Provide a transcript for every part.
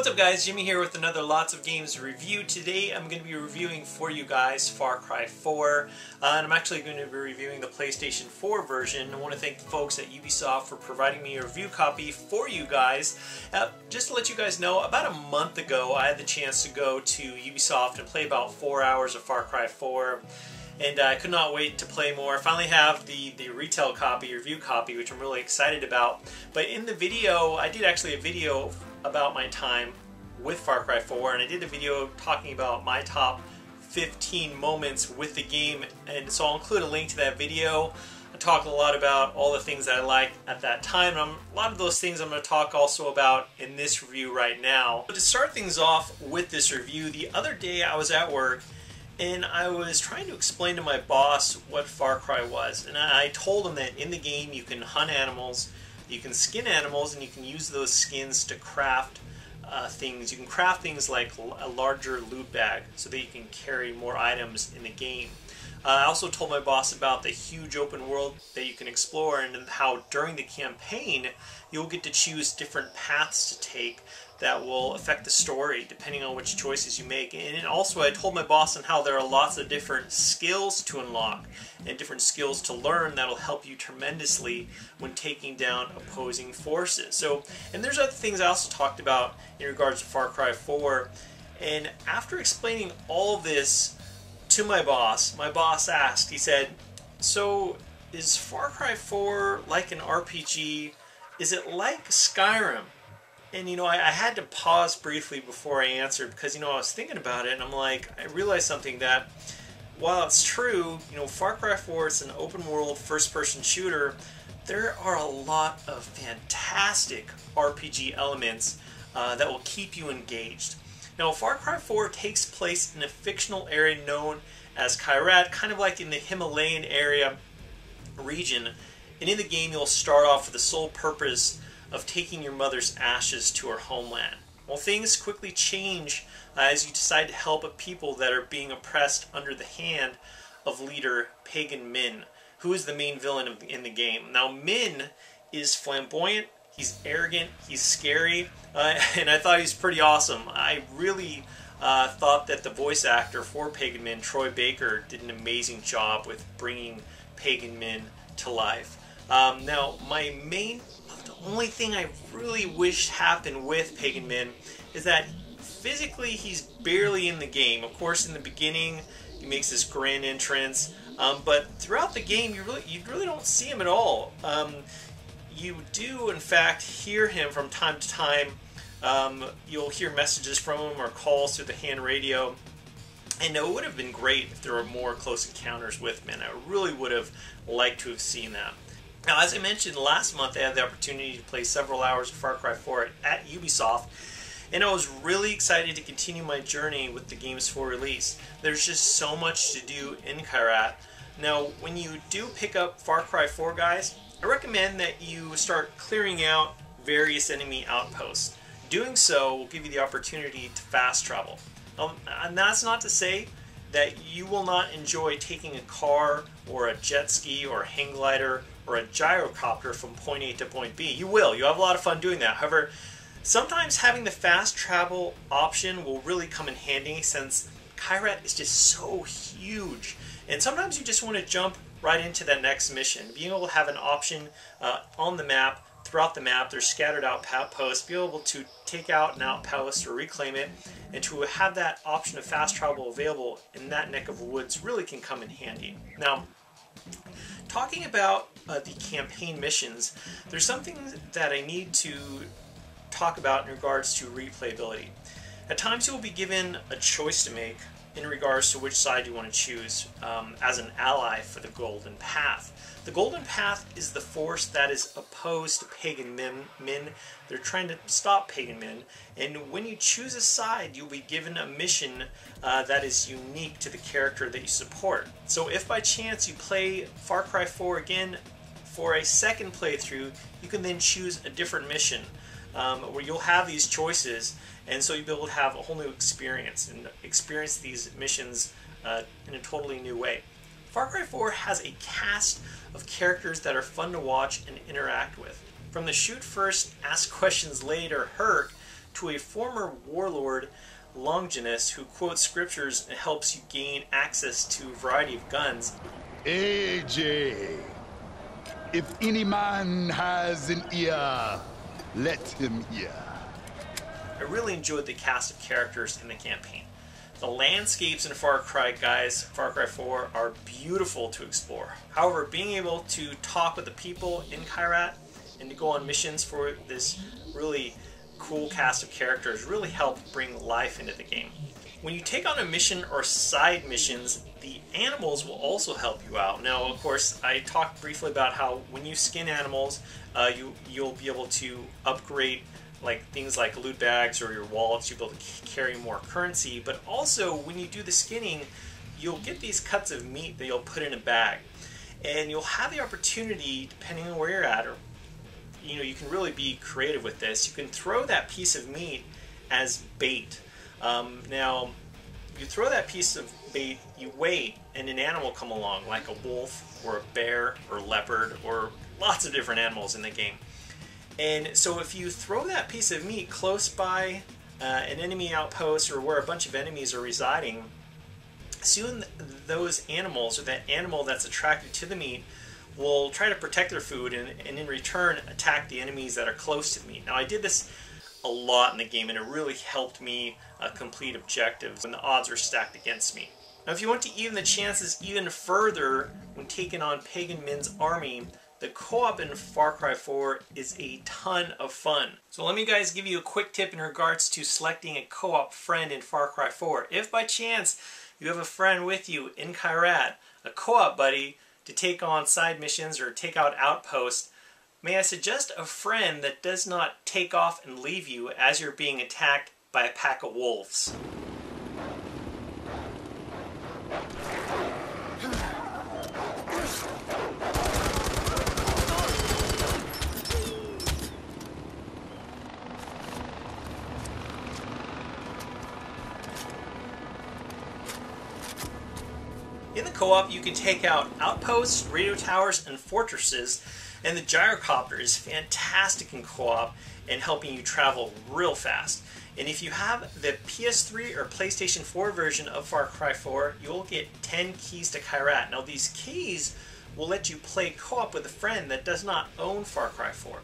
What's up guys, Jimmy here with another Lots of Games review. Today I'm going to be reviewing for you guys Far Cry 4 and I'm actually going to be reviewing the PlayStation 4 version. I want to thank the folks at Ubisoft for providing me a review copy for you guys. Just to let you guys know, about a month ago I had the chance to go to Ubisoft and play about 4 hours of Far Cry 4. And I could not wait to play more. I finally have the retail copy, review copy, which I'm really excited about. But in the video, I did actually a video about my time with Far Cry 4, and I did a video talking about my top 15 moments with the game, and so I'll include a link to that video. I talk a lot about all the things that I liked at that time, and a lot of those things I'm going to talk also about in this review right now. But to start things off with this review, the other day I was at work and I was trying to explain to my boss what Far Cry was, and I told him that in the game you can hunt animals, you can skin animals, and you can use those skins to craft things. You can craft things like a larger loot bag so that you can carry more items in the game. I also told my boss about the huge open world that you can explore and how during the campaign you'll get to choose different paths to take that will affect the story depending on which choices you make. And also I told my boss on how there are lots of different skills to unlock and different skills to learn that'll help you tremendously when taking down opposing forces. So, and there's other things I also talked about in regards to Far Cry 4. And after explaining all of this to my boss asked, he said, "So is Far Cry 4 like an RPG? Is it like Skyrim?" And you know, I had to pause briefly before I answered because, you know, I was thinking about it and I'm like, I realized something, that while it's true, you know, Far Cry 4 is an open world first person shooter, there are a lot of fantastic RPG elements that will keep you engaged. Now, Far Cry 4 takes place in a fictional area known as Kyrat, kind of like in the Himalayan area region, and in the game you'll start off with the sole purpose of taking your mother's ashes to her homeland. Well, things quickly change as you decide to help people that are being oppressed under the hand of leader Pagan Min, who is the main villain in the game. Now, Min is flamboyant, he's arrogant, he's scary, and I thought he was pretty awesome. I really thought that the voice actor for Pagan Min, Troy Baker, did an amazing job with bringing Pagan Min to life. Now, the only thing I really wish happened with Pagan Min is that physically he's barely in the game. Of course, in the beginning he makes this grand entrance, but throughout the game you really don't see him at all. You do in fact hear him from time to time. You'll hear messages from him or calls through the hand radio. And it would have been great if there were more close encounters with Min. I really would have liked to have seen that. Now, as I mentioned last month, I had the opportunity to play several hours of Far Cry 4 at Ubisoft, and I was really excited to continue my journey with the game's full release. There's just so much to do in Kyrat. Now, when you do pick up Far Cry 4, guys, I recommend that you start clearing out various enemy outposts. Doing so will give you the opportunity to fast travel. And that's not to say that you will not enjoy taking a car or a jet ski or a hang glider or a gyrocopter from point A to point B. You will. You have a lot of fun doing that. However, sometimes having the fast travel option will really come in handy since Kyrat is just so huge. And sometimes you just want to jump right into that next mission. Being able to have an option on the map, throughout the map, there's scattered outposts, be able to take out an outpost or reclaim it, and to have that option of fast travel available in that neck of woods really can come in handy. Now, talking about the campaign missions, there's something that I need to talk about in regards to replayability. At times you will be given a choice to make in regards to which side you want to choose as an ally for the Golden Path. The Golden Path is the force that is opposed to Pagan Min. They're trying to stop Pagan Min, and when you choose a side, you'll be given a mission that is unique to the character that you support. So if by chance you play Far Cry 4 again for a second playthrough, you can then choose a different mission where you'll have these choices, and so you'll be able to have a whole new experience and experience these missions in a totally new way. Far Cry 4 has a cast of characters that are fun to watch and interact with. From the shoot first, ask questions later Herc to a former warlord, Longinus, who quotes scriptures and helps you gain access to a variety of guns. AJ, if any man has an ear, let him hear. I really enjoyed the cast of characters in the campaign. The landscapes in Far Cry, guys, Far Cry 4, are beautiful to explore. However, being able to talk with the people in Kyrat and to go on missions for this really cool cast of characters really helped bring life into the game. When you take on a mission or side missions, the animals will also help you out. Now, of course, I talked briefly about how when you skin animals, you'll be able to upgrade things like loot bags or your wallets. You'll be able to carry more currency, but also when you do the skinning, you'll get these cuts of meat that you'll put in a bag, and you'll have the opportunity, depending on where you're at, or you can really be creative with this. You can throw that piece of meat as bait. Now, you throw that piece of bait, you wait, and an animal will come along, like a wolf or a bear or leopard or lots of different animals in the game. And so if you throw that piece of meat close by an enemy outpost or where a bunch of enemies are residing, soon those animals, or that animal that's attracted to the meat, will try to protect their food and in return attack the enemies that are close to the meat. Now, I did this a lot in the game, and it really helped me complete objectives when the odds were stacked against me. Now, if you want to even the chances even further when taking on Pagan Min's army, the co-op in Far Cry 4 is a ton of fun. So let me guys give you a quick tip in regards to selecting a co-op friend in Far Cry 4. If by chance you have a friend with you in Kyrat, a co-op buddy, to take on side missions or take out outposts, may I suggest a friend that does not take off and leave you as you're being attacked by a pack of wolves. In the co-op, you can take out outposts, radio towers, and fortresses, and the gyrocopter is fantastic in co-op and helping you travel real fast. And if you have the PS3 or PlayStation 4 version of Far Cry 4, you'll get 10 keys to Kyrat. Now, these keys will let you play co-op with a friend that does not own Far Cry 4.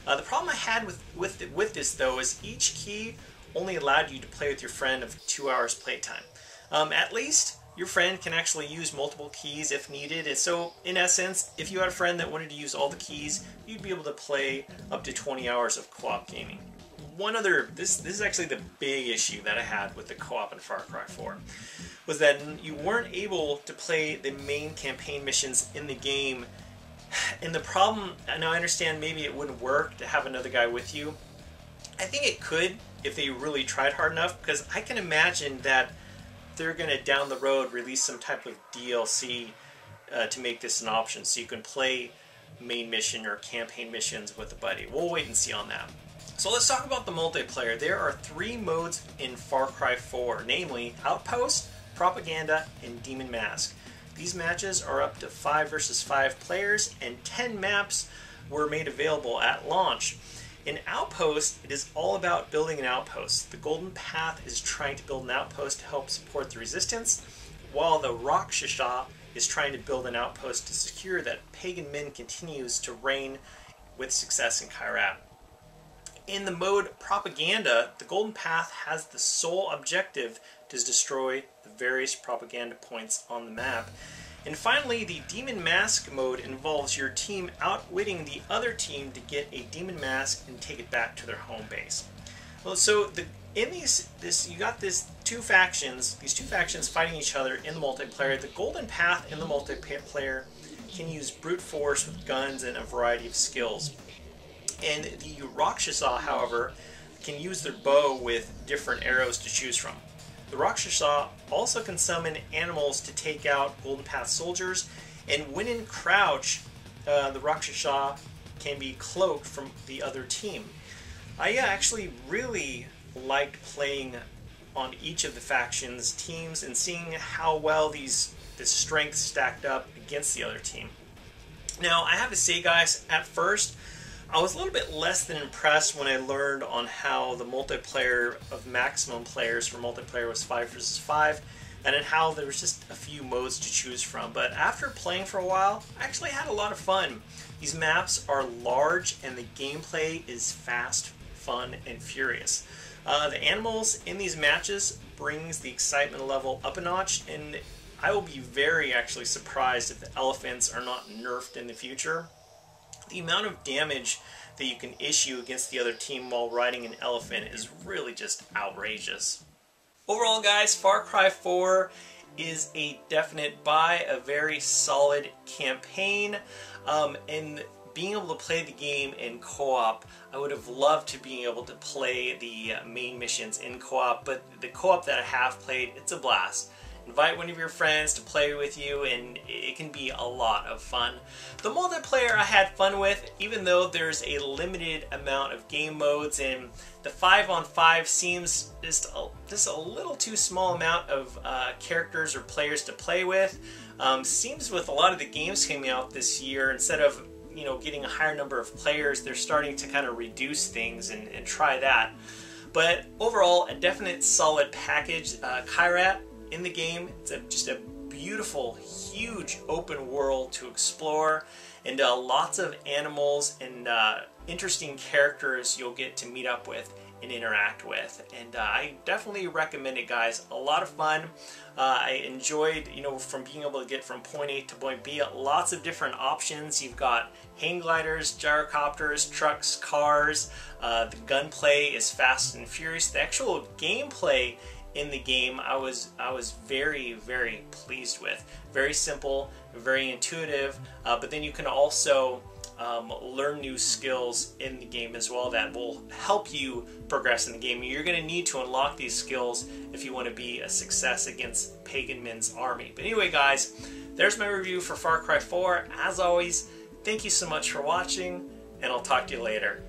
The problem I had with this, though, is each key only allowed you to play with your friend of 2 hours playtime. At least your friend can actually use multiple keys if needed, and so in essence, if you had a friend that wanted to use all the keys, you'd be able to play up to 20 hours of co-op gaming. This is actually the big issue that I had with the co-op in Far Cry 4, was that you weren't able to play the main campaign missions in the game. And the problem, and I understand maybe it wouldn't work to have another guy with you. I think it could if they really tried hard enough, because I can imagine that they're going to down the road release some type of DLC to make this an option, so you can play main mission or campaign missions with a buddy. We'll wait and see on that. So let's talk about the multiplayer. There are 3 modes in Far Cry 4, namely Outpost, Propaganda, and Demon Mask. These matches are up to 5 versus 5 players, and 10 maps were made available at launch. In Outpost, it is all about building an outpost. The Golden Path is trying to build an outpost to help support the resistance, while the Rakshasa is trying to build an outpost to secure that Pagan Min continues to reign with success in Kyrat. In the mode Propaganda, the Golden Path has the sole objective to destroy the various propaganda points on the map. And finally, the Demon Mask mode involves your team outwitting the other team to get a Demon Mask and take it back to their home base. Well, so you got these two factions fighting each other in the multiplayer. The Golden Path in the multiplayer can use brute force with guns and a variety of skills. And the Rakshasa, however, can use their bow with different arrows to choose from. The Rakshasa also can summon animals to take out Golden Path soldiers, and when in crouch, the Rakshasa can be cloaked from the other team. I actually really liked playing on each of the factions' teams and seeing how well this strength stacked up against the other team. Now, I have to say, guys, at first, I was a little bit less than impressed when I learned on how the multiplayer of maximum players for multiplayer was 5 versus 5, and then how there was just a few modes to choose from. But after playing for a while, I actually had a lot of fun. These maps are large and the gameplay is fast, fun, and furious. The animals in these matches brings the excitement level up a notch, and I will be very actually surprised if the elephants are not nerfed in the future. The amount of damage that you can issue against the other team while riding an elephant is really just outrageous. Overall, guys, Far Cry 4 is a definite buy, a very solid campaign, and being able to play the game in co-op, I would have loved to be able to play the main missions in co-op, but the co-op that I have played, it's a blast. Invite one of your friends to play with you and it can be a lot of fun. The multiplayer I had fun with, even though there's a limited amount of game modes, and the 5-on-5 seems just a little too small amount of characters or players to play with. Seems with a lot of the games coming out this year, instead of getting a higher number of players, they're starting to kind of reduce things and try that. But overall, a definite solid package. Kyrat in the game, it's just a beautiful, huge open world to explore, and lots of animals and interesting characters you'll get to meet up with and interact with. And I definitely recommend it, guys. A lot of fun. I enjoyed, from being able to get from point A to point B, lots of different options. You've got hang gliders, gyrocopters, trucks, cars. The gunplay is fast and furious. The actual gameplay in the game, I was very, very pleased with. Very simple, very intuitive, but then you can also learn new skills in the game as well that will help you progress in the game. You're going to need to unlock these skills if you want to be a success against Pagan Min's army. But anyway, guys, there's my review for Far Cry 4. As always, thank you so much for watching, and I'll talk to you later.